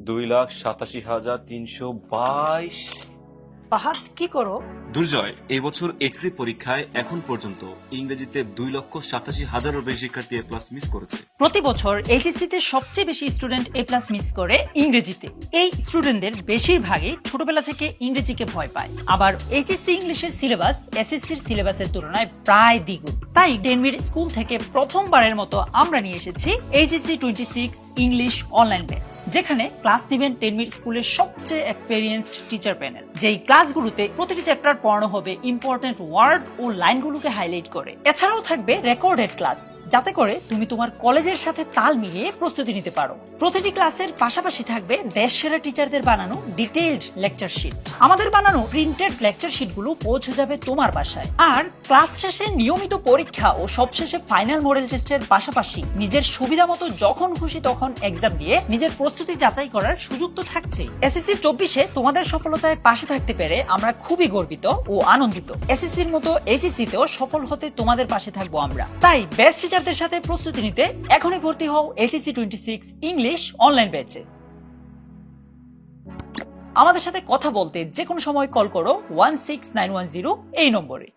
2,87,322। ফাহাদ কি করো? দুর্জয়, এই বছর এইচএসসি পরীক্ষায় এখন পর্যন্ত ইংরেজিতে 2,87,000-এরও বেশি শিক্ষার্থী এ প্লাস মিস করেছে। প্রতি বছর এইচএসসি তে সবচেয়ে বেশি স্টুডেন্ট এ প্লাস মিস করে ইংরেজিতে। এই স্টুডেন্টদের বেশিরভাগই ছোটবেলা থেকে ইংরেজিকে ভয় পায়। আবার এইচএসসি ইংলিশের সিলেবাস এসএসসির সিলেবাসের তুলনায় প্রায় দ্বিগুণ। তাই টেনমির স্কুল থেকে প্রথমবারের মতো আমরা নিয়ে এসেছি এইচএসসি 26 ইংলিশ অনলাইন ব্যাচ, যেখানে ক্লাস নেবেন টেনমির স্কুলের সবচেয়ে এক্সপেরিয়েন্সড টিচার প্যানেল। যেই ক্লাসগুলোতে প্রতিটি চ্যাপ্টার পড়ানো হবে ইম্পর্টেন্ট ওয়ার্ড ও লাইনগুলোকে হাইলাইট করে। এছাড়াও থাকবে রেকর্ডেড ক্লাস, যাতে করে তুমি তোমার কলেজের সাথে তাল মিলিয়ে প্রস্তুতি নিতে পারো। প্রতিটি ক্লাসের পাশাপাশি থাকবে দেশসেরা টিচারদের বানানো ডিটেইলড লেকচার শিট। আমাদের বানানো প্রিন্টেড লেকচার শিটগুলো পৌঁছে যাবে তোমার বাসায়। আর ক্লাস শেষে নিয়মিত পরীক্ষা ও সবশেষে ফাইনাল মডেল টেস্টের পাশাপাশি নিজের সুবিধা মতো যখন খুশি তখন এক্সাম দিয়ে নিজের প্রস্তুতি যাচাই করার সুযোগ তো থাকছেই। এসএসসি 24-এ তোমাদের সফলতায় পাশে থাকতে পেরে আমরা খুবই গর্বিত ও আনন্দিত। এসএসসির মতো এইচএসসি-তেও সফল হতে তোমাদের পাশে থাকবো আমরা। তাই বেস্ট টিচারদের সাথে প্রস্তুতি নিতে এখনই ভর্তি হও এইচএসসি 26 ইংলিশ অনলাইন ব্যাচে। আমাদের সাথে কথা বলতে যে কোনো সময় কল করো 16910 এই নম্বরে।